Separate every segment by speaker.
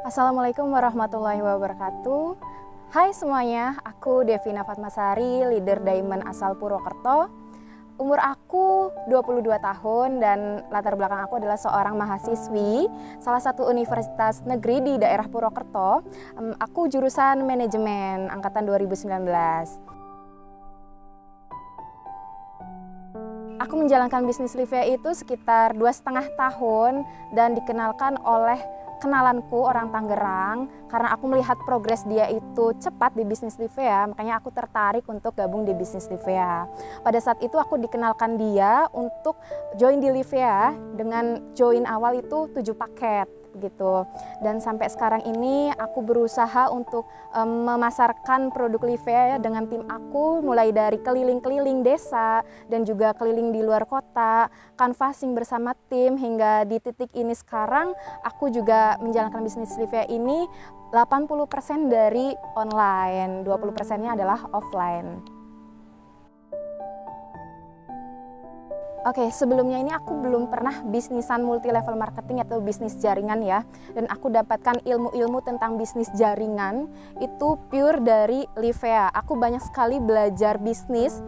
Speaker 1: Assalamualaikum warahmatullahi wabarakatuh. Hai semuanya, aku Devina Fatmasari, leader Diamond asal Purwokerto. Umur aku 22 tahun dan latar belakang aku adalah seorang mahasiswi salah satu universitas negeri di daerah Purwokerto. Aku jurusan manajemen angkatan 2019. Aku menjalankan bisnis Livia itu sekitar 2,5 tahun dan dikenalkan oleh kenalanku orang Tangerang karena aku melihat progres dia itu cepat di bisnis Livia, makanya aku tertarik untuk gabung di bisnis Livia. Pada saat itu aku dikenalkan dia untuk join di Livia dengan join awal itu 7 paket gitu. Dan sampai sekarang ini aku berusaha untuk memasarkan produk Livia ya, dengan tim aku mulai dari keliling-keliling desa dan juga keliling di luar kota, canvassing bersama tim hingga di titik ini sekarang aku juga menjalankan bisnis Livia ini 80% dari online, 20%-nya adalah offline. Oke, sebelumnya ini aku belum pernah bisnisan multi level marketing atau bisnis jaringan ya. Dan aku dapatkan ilmu-ilmu tentang bisnis jaringan itu pure dari Livia. Aku banyak sekali belajar bisnis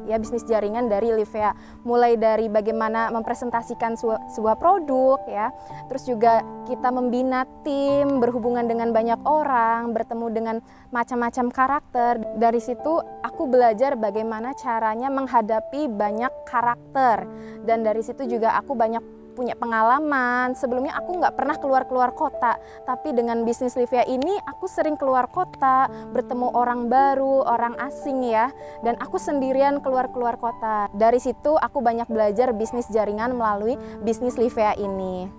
Speaker 1: jaringan dari Livia. Mulai dari bagaimana mempresentasikan sebuah produk ya. Terus juga kita membina tim, berhubungan dengan banyak orang, bertemu dengan macam-macam karakter. Dari situ aku belajar bagaimana caranya menghadapi banyak karakter. Dan dari situ juga aku banyak punya pengalaman. Sebelumnya aku nggak pernah keluar kota, tapi dengan bisnis Livia ini aku sering keluar kota, bertemu orang baru, orang asing ya, dan aku sendirian keluar kota. Dari situ aku banyak belajar bisnis jaringan melalui bisnis Livia ini.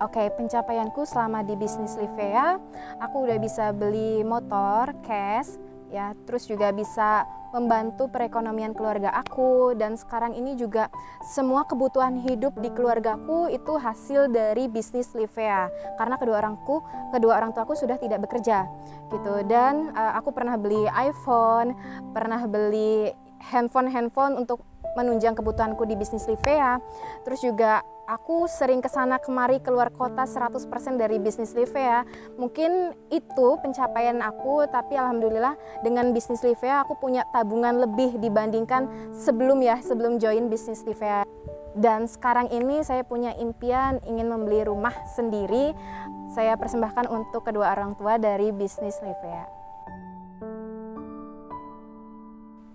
Speaker 1: Oke, pencapaianku selama di bisnis Livia, aku udah bisa beli motor cash ya, terus juga bisa membantu perekonomian keluarga aku, dan sekarang ini juga semua kebutuhan hidup di keluargaku itu hasil dari bisnis Livia karena kedua orang tuaku sudah tidak bekerja gitu. Dan aku pernah beli iPhone, pernah beli handphone untuk menunjang kebutuhanku di bisnis Livia. Terus juga aku sering kesana kemari keluar kota 100% dari bisnis Livia. Mungkin itu pencapaian aku, tapi alhamdulillah dengan bisnis Livia aku punya tabungan lebih dibandingkan sebelum join bisnis Livia. Dan sekarang ini saya punya impian ingin membeli rumah sendiri. Saya persembahkan untuk kedua orang tua dari bisnis Livia.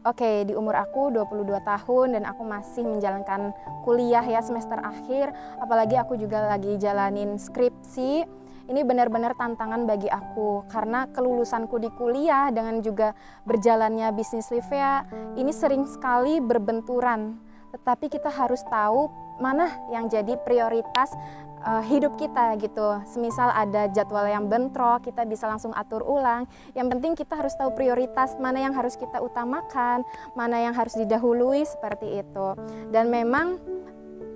Speaker 1: Oke, di umur aku 22 tahun dan aku masih menjalankan kuliah ya, semester akhir. Apalagi aku juga lagi jalanin skripsi. Ini benar-benar tantangan bagi aku karena kelulusanku di kuliah dengan juga berjalannya bisnis Livia ini sering sekali berbenturan. Tetapi kita harus tahu mana yang jadi prioritas hidup kita gitu. Semisal ada jadwal yang bentrok, kita bisa langsung atur ulang. Yang penting kita harus tahu prioritas mana yang harus kita utamakan, mana yang harus didahului, seperti itu. Dan memang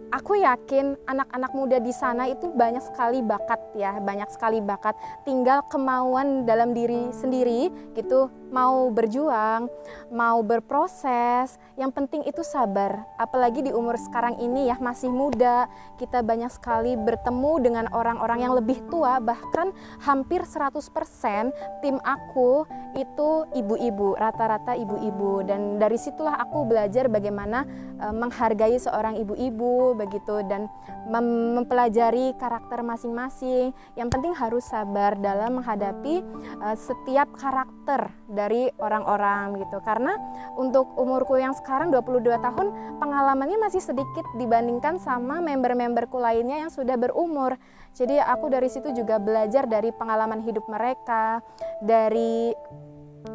Speaker 1: aku yakin anak-anak muda di sana itu banyak sekali bakat ya, banyak sekali bakat. Tinggal kemauan dalam diri sendiri gitu, mau berjuang, mau berproses. Yang penting itu sabar. Apalagi di umur sekarang ini ya, masih muda, kita banyak sekali bertemu dengan orang-orang yang lebih tua, bahkan hampir 100% tim aku itu ibu-ibu, rata-rata ibu-ibu. Dan dari situlah aku belajar bagaimana menghargai seorang ibu-ibu begitu, dan mempelajari karakter masing-masing. Yang penting harus sabar dalam menghadapi setiap karakter dari orang-orang gitu. Karena untuk umurku yang sekarang 22 tahun, pengalamannya masih sedikit dibandingkan sama member-memberku lainnya yang sudah berumur. Jadi aku dari situ juga belajar dari pengalaman hidup mereka, dari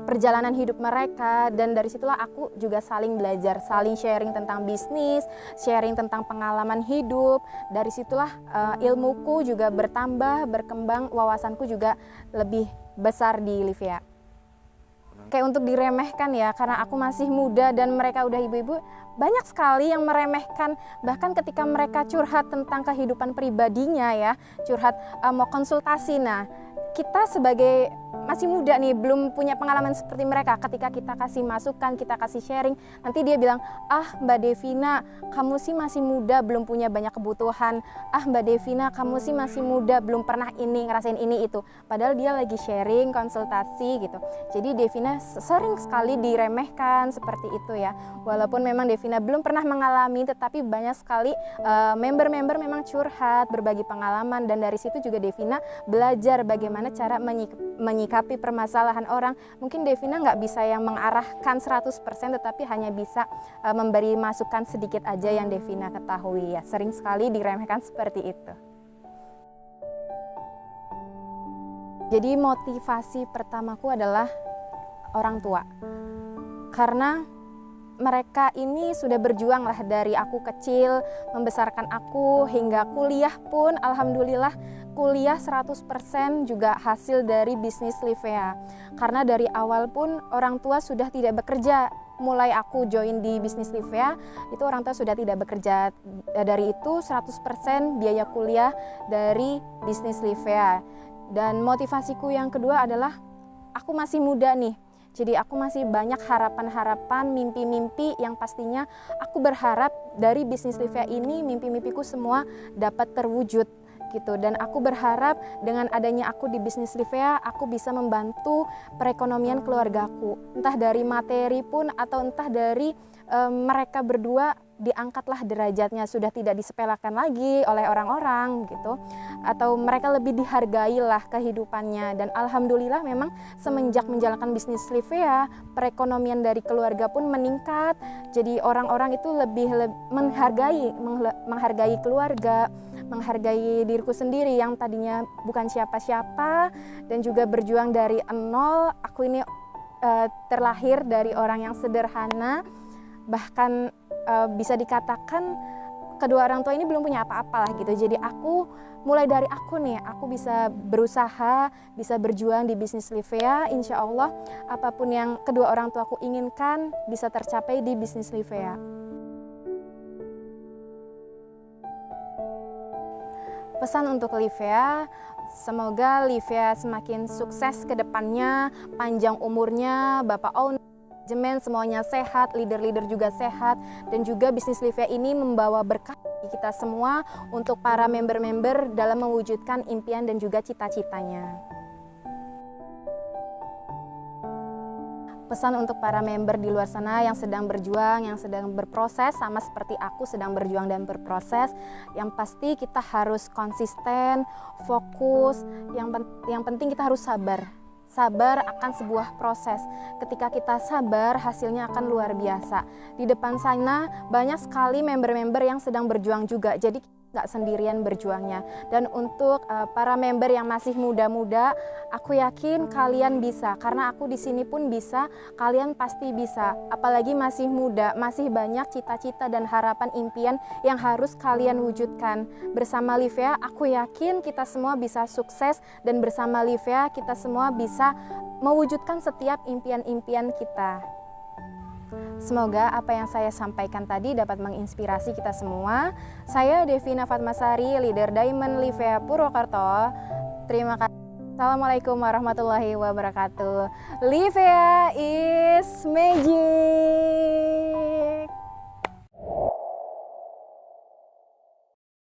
Speaker 1: perjalanan hidup mereka, dan dari situlah aku juga saling belajar, saling sharing tentang bisnis, sharing tentang pengalaman hidup. Dari situlah ilmuku juga bertambah, berkembang, wawasanku juga lebih besar di Livia. Kayak untuk diremehkan ya, karena aku masih muda dan mereka udah ibu-ibu, banyak sekali yang meremehkan. Bahkan ketika mereka curhat tentang kehidupan pribadinya ya, curhat mau konsultasi, nah kita sebagai masih muda nih, belum punya pengalaman seperti mereka. Ketika kita kasih masukan, kita kasih sharing, nanti dia bilang, Mbak Devina, kamu sih masih muda, belum punya banyak kebutuhan. Mbak Devina, kamu sih masih muda, belum pernah ini, ngerasain ini itu. Padahal dia lagi sharing, konsultasi gitu. Jadi Devina sering sekali diremehkan seperti itu ya. Walaupun memang Devina belum pernah mengalami, tetapi banyak sekali member-member memang curhat, berbagi pengalaman, dan dari situ juga Devina belajar bagaimana cara menyikapi permasalahan orang. Mungkin Devina nggak bisa yang mengarahkan 100%, tetapi hanya bisa memberi masukan sedikit aja yang Devina ketahui ya. Sering sekali diremehkan seperti itu. Jadi motivasi pertamaku adalah orang tua. Karena mereka ini sudah berjuang lah dari aku kecil, membesarkan aku hingga kuliah pun alhamdulillah kuliah 100% juga hasil dari bisnis Livea. Karena dari awal pun orang tua sudah tidak bekerja. Mulai aku join di bisnis Livea, itu orang tua sudah tidak bekerja. Dari itu 100% biaya kuliah dari bisnis Livea. Dan motivasiku yang kedua adalah aku masih muda nih. Jadi aku masih banyak harapan-harapan, mimpi-mimpi yang pastinya aku berharap dari bisnis Livea ini mimpi-mimpiku semua dapat terwujud gitu. Dan aku berharap dengan adanya aku di bisnis Livea, aku bisa membantu perekonomian keluargaku. Entah dari materi pun atau entah dari mereka berdua diangkatlah derajatnya, sudah tidak disepelekan lagi oleh orang-orang gitu, atau mereka lebih dihargailah kehidupannya. Dan alhamdulillah memang semenjak menjalankan bisnis Livea, perekonomian dari keluarga pun meningkat. Jadi orang-orang itu lebih menghargai keluarga, menghargai diriku sendiri yang tadinya bukan siapa-siapa dan juga berjuang dari nol. Aku ini terlahir dari orang yang sederhana, bahkan bisa dikatakan kedua orang tua ini belum punya apa-apa lah gitu. Jadi aku mulai dari aku nih, aku bisa berusaha, bisa berjuang di bisnis Livea. Insya Allah apapun yang kedua orang tua aku inginkan bisa tercapai di bisnis Livea. Pesan untuk Livea, semoga Livea semakin sukses ke depannya, panjang umurnya, Bapak owner, manajemen semuanya sehat, leader-leader juga sehat, dan juga bisnis Livea ini membawa berkah bagi kita semua untuk para member-member dalam mewujudkan impian dan juga cita-citanya. Pesan untuk para member di luar sana yang sedang berjuang, yang sedang berproses, sama seperti aku sedang berjuang dan berproses. Yang pasti kita harus konsisten, fokus, yang penting kita harus sabar. Sabar akan sebuah proses. Ketika kita sabar, hasilnya akan luar biasa. Di depan sana banyak sekali member-member yang sedang berjuang juga. Jadi nggak sendirian berjuangnya. Dan untuk para member yang masih muda-muda, aku yakin kalian bisa. Karena aku di sini pun bisa, kalian pasti bisa. Apalagi masih muda, masih banyak cita-cita dan harapan impian yang harus kalian wujudkan. Bersama Livea, aku yakin kita semua bisa sukses, dan bersama Livea kita semua bisa mewujudkan setiap impian-impian kita. Semoga apa yang saya sampaikan tadi dapat menginspirasi kita semua. Saya Devina Fatmasari, leader Diamond Livea Purwokerto. Terima kasih. Assalamualaikum warahmatullahi wabarakatuh. Livea is magic.